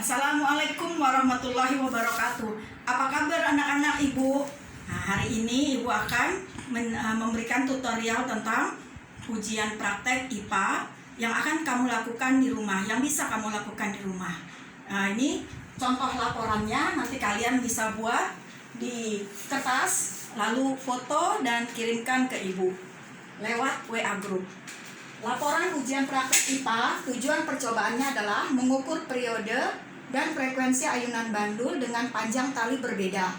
Assalamualaikum warahmatullahi wabarakatuh. Apa kabar anak-anak Ibu? Nah, hari ini Ibu akan memberikan tutorial tentang ujian praktek IPA yang akan kamu lakukan di rumah, yang bisa kamu lakukan di rumah. Nah, ini contoh laporannya, nanti kalian bisa buat di kertas, lalu foto dan kirimkan ke Ibu lewat WA Group. Laporan ujian praktek IPA, tujuan percobaannya adalah mengukur periode dan frekuensi ayunan bandul dengan panjang tali berbeda.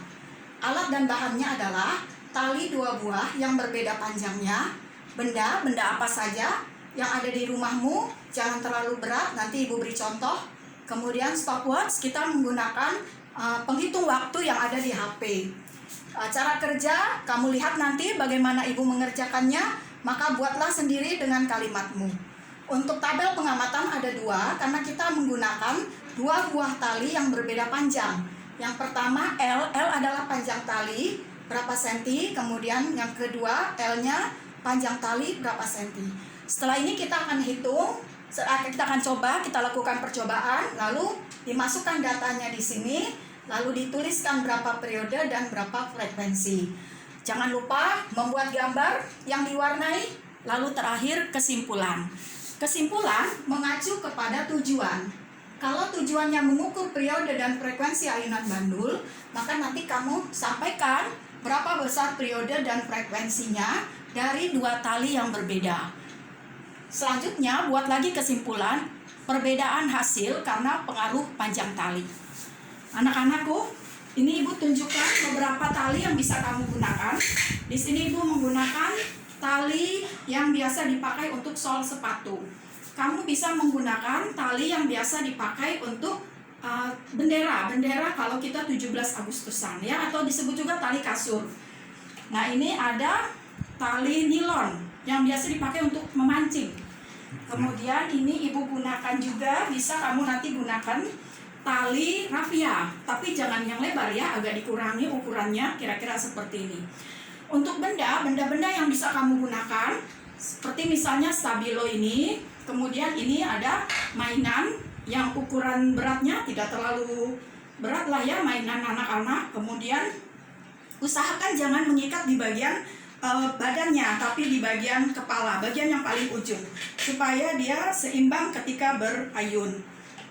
Alat dan bahannya adalah tali 2 buah yang berbeda panjangnya, benda apa saja yang ada di rumahmu, jangan terlalu berat, nanti Ibu beri contoh. Kemudian stopwatch, kita menggunakan penghitung waktu yang ada di HP. Cara kerja, kamu lihat nanti bagaimana Ibu mengerjakannya, maka buatlah sendiri dengan kalimatmu. Untuk tabel pengamatan ada 2, karena kita menggunakan 2 buah tali yang berbeda panjang. Yang pertama L adalah panjang tali berapa senti, kemudian yang kedua L-nya panjang tali berapa senti. Setelah ini kita akan hitung, kita akan coba, kita lakukan percobaan, lalu dimasukkan datanya di sini, lalu dituliskan berapa periode dan berapa frekuensi. Jangan lupa membuat gambar yang diwarnai, lalu terakhir kesimpulan. Kesimpulan mengacu kepada tujuan. Kalau tujuannya mengukur periode dan frekuensi ayunan bandul, maka nanti kamu sampaikan berapa besar periode dan frekuensinya dari 2 tali yang berbeda. Selanjutnya, buat lagi kesimpulan, perbedaan hasil karena pengaruh panjang tali. Anak-anakku, ini Ibu tunjukkan beberapa tali yang bisa kamu gunakan. Di sini Ibu menggunakan tali yang biasa dipakai untuk sol sepatu. Kamu bisa menggunakan tali yang biasa dipakai untuk bendera kalau kita 17 Agustusan ya, atau disebut juga tali kasur. Nah, ini ada tali nilon yang biasa dipakai untuk memancing. Kemudian ini Ibu gunakan juga, bisa kamu nanti gunakan tali rafia, tapi jangan yang lebar ya, agak dikurangi ukurannya, kira-kira seperti ini. Untuk benda-benda yang bisa kamu gunakan, seperti misalnya stabilo ini, kemudian ini ada mainan yang ukuran beratnya tidak terlalu berat lah ya, mainan anak-anak. Kemudian usahakan jangan mengikat di bagian badannya, tapi di bagian kepala, bagian yang paling ujung, supaya dia seimbang ketika berayun.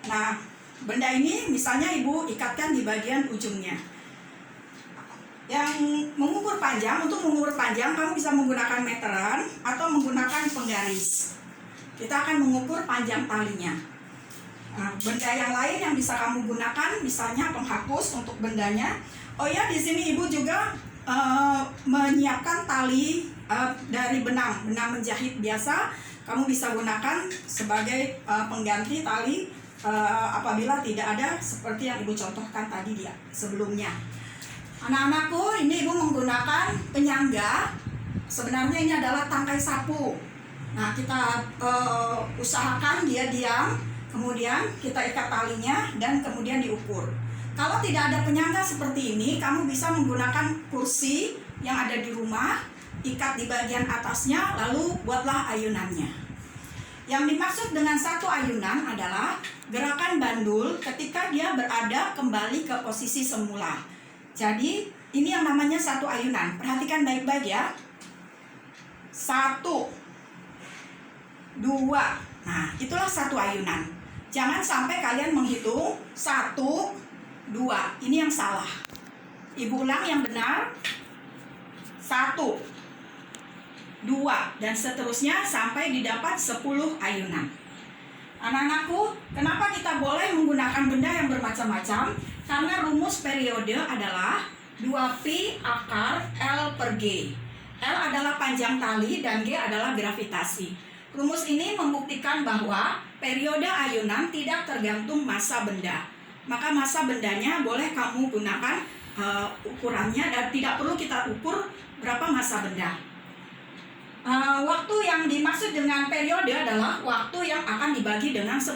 Nah, benda ini misalnya Ibu ikatkan di bagian ujungnya. Yang mengukur panjang, untuk mengukur panjang kamu bisa menggunakan meteran atau menggunakan penggaris. Kita akan mengukur panjang talinya. Nah, benda yang lain yang bisa kamu gunakan, misalnya penghapus untuk bendanya. Oh ya, di sini Ibu juga menyiapkan tali dari benang menjahit biasa. Kamu bisa gunakan sebagai pengganti tali apabila tidak ada seperti yang Ibu contohkan tadi dia sebelumnya. Anak-anakku, ini Ibu menggunakan penyangga. Sebenarnya ini adalah tangkai sapu. Nah, kita usahakan dia diam, kemudian kita ikat talinya dan kemudian diukur. Kalau tidak ada penyangga seperti ini, kamu bisa menggunakan kursi yang ada di rumah, ikat di bagian atasnya, lalu buatlah ayunannya. Yang dimaksud dengan satu ayunan adalah gerakan bandul ketika dia berada kembali ke posisi semula. Jadi, ini yang namanya satu ayunan. Perhatikan baik-baik ya. 1, 2. Nah, itulah satu ayunan. Jangan sampai kalian menghitung 1, 2. Ini yang salah. Ibu ulang yang benar. 1, 2, dan seterusnya sampai didapat 10 ayunan. Anak-anakku, kenapa kita boleh menggunakan benda yang bermacam-macam? Karena rumus periode adalah 2pi akar L per G. L adalah panjang tali dan G adalah gravitasi. Rumus ini membuktikan bahwa periode ayunan tidak tergantung massa benda. Maka massa bendanya boleh kamu gunakan ukurannya, dan tidak perlu kita ukur berapa massa benda. Waktu yang dimaksud dengan periode adalah waktu yang akan dibagi dengan 10.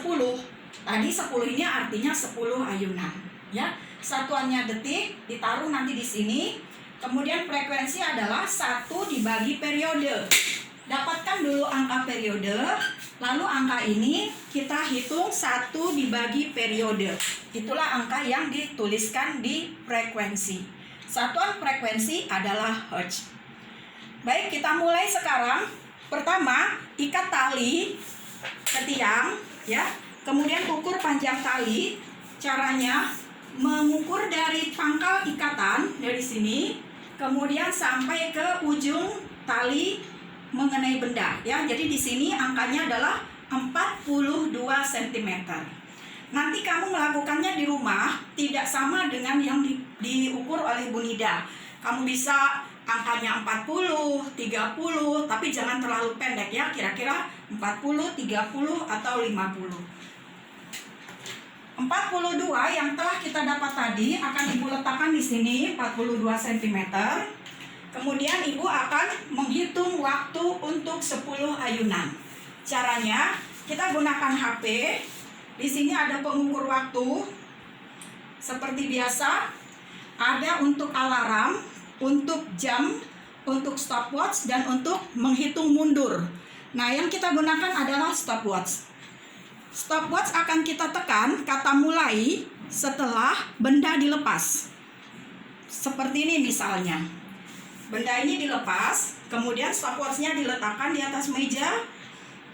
Tadi 10 ini artinya 10 ayunan. Ya, satuannya detik, ditaruh nanti di sini. Kemudian frekuensi adalah 1 dibagi periode. Dapatkan dulu angka periode, Lalu angka ini kita hitung 1 dibagi periode. Itulah angka yang dituliskan di frekuensi. Satuan frekuensi adalah Hertz. Baik, kita mulai sekarang. Pertama, ikat tali ke tiang, ya. Kemudian ukur panjang tali. Caranya mengukur dari pangkal ikatan dari sini, kemudian sampai ke ujung tali mengenai benda, ya. Jadi di sini angkanya adalah 42 cm. Nanti kamu melakukannya di rumah tidak sama dengan yang diukur oleh Bu Nida. Kamu bisa angkanya 40, 30, tapi jangan terlalu pendek, ya. Kira-kira 40, 30 atau 50. 42 yang telah kita dapat tadi akan Ibu letakkan di sini 42 cm. Kemudian Ibu akan menghitung waktu untuk 10 ayunan. Caranya kita gunakan HP. Di sini ada pengukur waktu. Seperti biasa, ada untuk alarm, untuk jam, untuk stopwatch, dan untuk menghitung mundur. Nah, yang kita gunakan adalah stopwatch. Stopwatch akan kita tekan kata mulai setelah benda dilepas. Seperti ini misalnya. Benda ini dilepas, kemudian stopwatch-nya diletakkan di atas meja.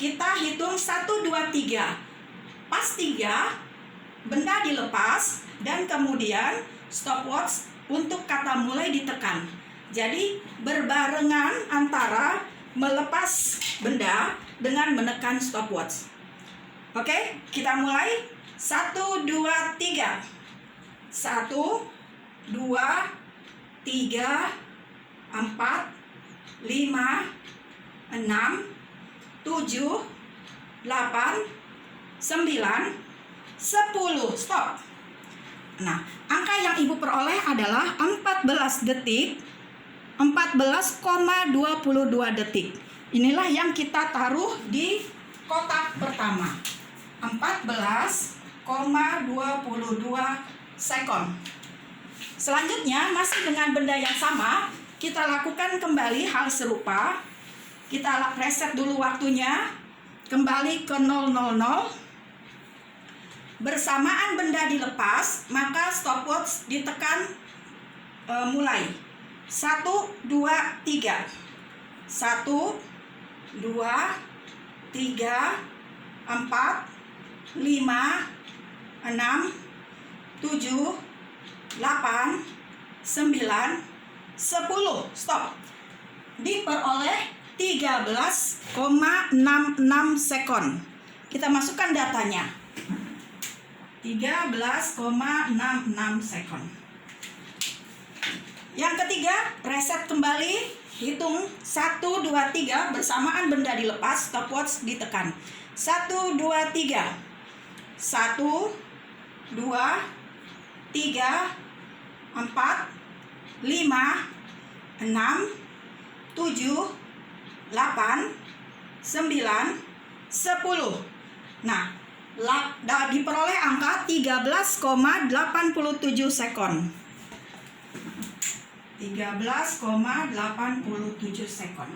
Kita hitung 1, 2, 3. Pas 3, benda dilepas, dan kemudian stopwatch untuk kata mulai ditekan. Jadi berbarengan antara melepas benda dengan menekan stopwatch. Oke, kita mulai. 1, 2, 3. 1, 2, 3, 4, 5, 6, 7, 8, 9, 10. Stop. Nah, angka yang Ibu peroleh adalah 14 detik, 14,22 detik. Inilah yang kita taruh di kotak pertama. 14,22 sekon. Selanjutnya, masih dengan benda yang sama, kita lakukan kembali hal serupa. Kita reset dulu waktunya, kembali ke 000. Bersamaan benda dilepas, maka stopwatch ditekan mulai. 1, 2, 3. 1, 2, 3, 4, 5, 6, 7, 8, 9, 10. Stop. Diperoleh 13,66 sekon. Kita masukkan datanya. 13,66 sekon. Yang ketiga, reset kembali. Hitung 1, 2, 3. Bersamaan benda dilepas, stopwatch ditekan. 1, 2, 3. 1, 2, 3, 4, 5, 6, 7, 8, 9, 10. Nah, diperoleh angka 13,87 sekon. 13,87 sekon.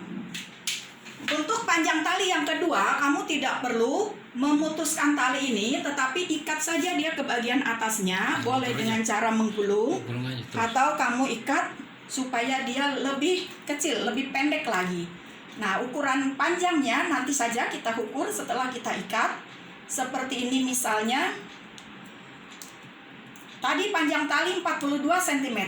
Untuk panjang tali yang kedua, kamu tidak perlu memutuskan tali ini, tetapi ikat saja dia ke bagian atasnya. Boleh dengan cara menggulung, atau kamu ikat supaya dia lebih kecil, lebih pendek lagi. Nah, ukuran panjangnya nanti saja kita ukur setelah kita ikat. Seperti ini misalnya. Tadi panjang tali 42 cm.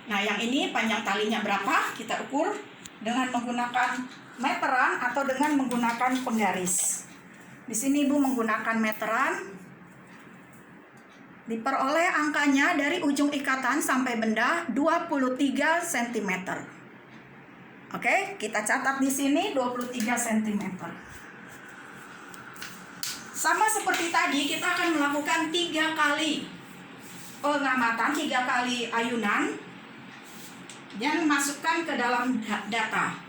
Nah, yang ini panjang talinya berapa? Kita ukur dengan menggunakan meteran atau dengan menggunakan penggaris. Di sini Ibu menggunakan meteran. Diperoleh angkanya dari ujung ikatan sampai benda 23 cm. Oke, kita catat di sini 23 cm. Sama seperti tadi, kita akan melakukan 3 kali pengamatan, 3 kali ayunan dan masukkan ke dalam data.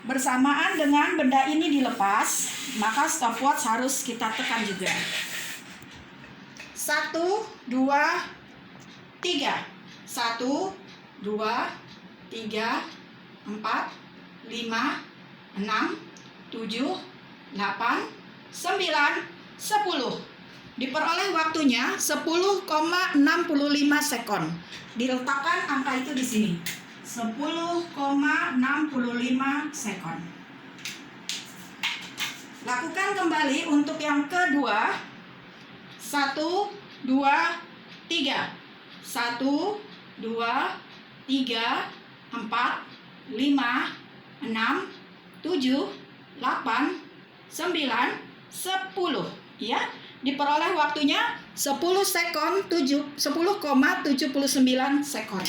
Bersamaan dengan benda ini dilepas, maka stopwatch harus kita tekan juga. 1, 2, 3. 1, 2, 3, 4, 5, 6, 7, 8, 9, 10. Diperoleh waktunya 10,65 sekon. Diletakkan angka itu di sini. 10,65 sekon. Lakukan kembali untuk yang kedua. 1, 2, 3. 1, 2, 3, 4, 5, 6, 7, 8, 9, 10. Ya, diperoleh waktunya 10,79 sekon.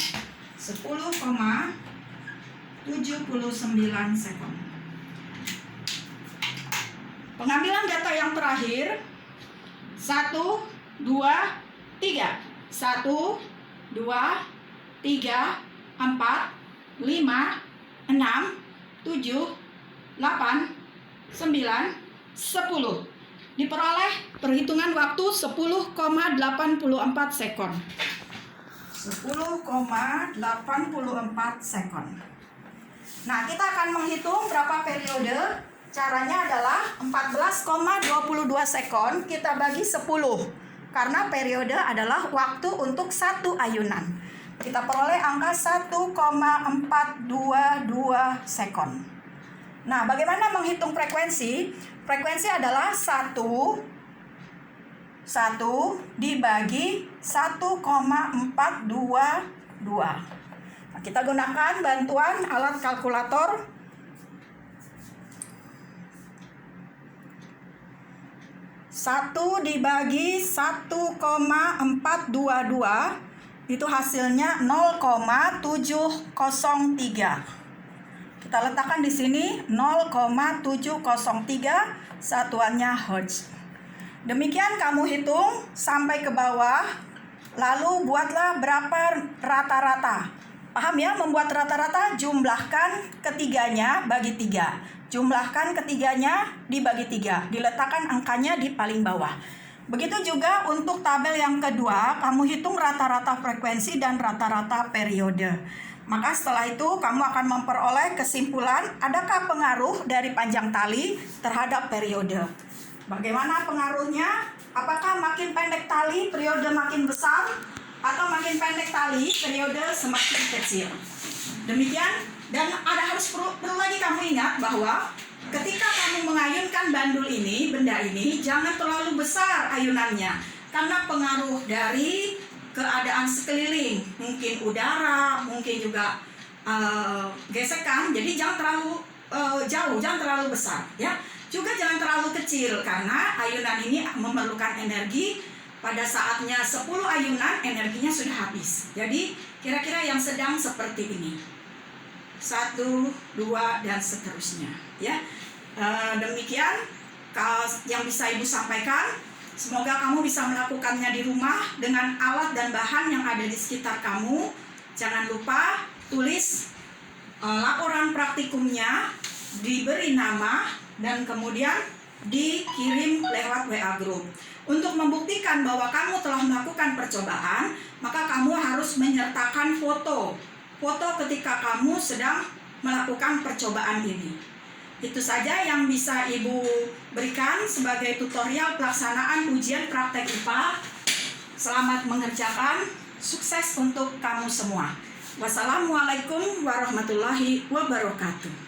10,79 sekon. Pengambilan data yang terakhir. 1, 2, 3. 1, 2, 3, 4, 5, 6, 7, 8, 9, 10. Diperoleh perhitungan waktu 10,84 sekon. 10,84 sekon. Nah, kita akan menghitung berapa periode. Caranya adalah 14,22 sekon kita bagi 10. Karena periode adalah waktu untuk satu ayunan. Kita peroleh angka 1,422 sekon. Nah, bagaimana menghitung frekuensi? Frekuensi adalah 1 dibagi 1,422. Nah, kita gunakan bantuan alat kalkulator. 1 dibagi 1,422 itu hasilnya 0,703. Kita letakkan di sini 0,703, satuannya hertz. Demikian kamu hitung sampai ke bawah, lalu buatlah berapa rata-rata. Paham ya, membuat rata-rata? Jumlahkan ketiganya bagi 3. Jumlahkan ketiganya dibagi 3. Diletakkan angkanya di paling bawah. Begitu juga untuk tabel yang kedua, kamu hitung rata-rata frekuensi dan rata-rata periode. Maka setelah itu kamu akan memperoleh kesimpulan adakah pengaruh dari panjang tali terhadap periode. Bagaimana pengaruhnya? Apakah makin pendek tali, periode makin besar? Atau makin pendek tali, periode semakin kecil? Demikian. Dan perlu lagi kamu ingat bahwa ketika kamu mengayunkan bandul ini, benda ini, jangan terlalu besar ayunannya. Karena pengaruh dari keadaan sekeliling, mungkin udara, mungkin juga gesekan. Jadi jangan terlalu jauh, jangan terlalu besar, ya. Juga jangan terlalu kecil karena ayunan ini memerlukan energi. Pada saatnya 10 ayunan energinya sudah habis. Jadi kira-kira yang sedang seperti ini. 1, 2 dan seterusnya, ya. Demikian yang bisa Ibu sampaikan. Semoga kamu bisa melakukannya di rumah dengan alat dan bahan yang ada di sekitar kamu. Jangan lupa tulis laporan praktikumnya, diberi nama, dan kemudian dikirim lewat WA Group. Untuk membuktikan bahwa kamu telah melakukan percobaan, maka kamu harus menyertakan foto ketika kamu sedang melakukan percobaan ini. Itu saja yang bisa Ibu berikan sebagai tutorial pelaksanaan ujian praktek IPA. Selamat mengerjakan, sukses untuk kamu semua. Wassalamualaikum warahmatullahi wabarakatuh.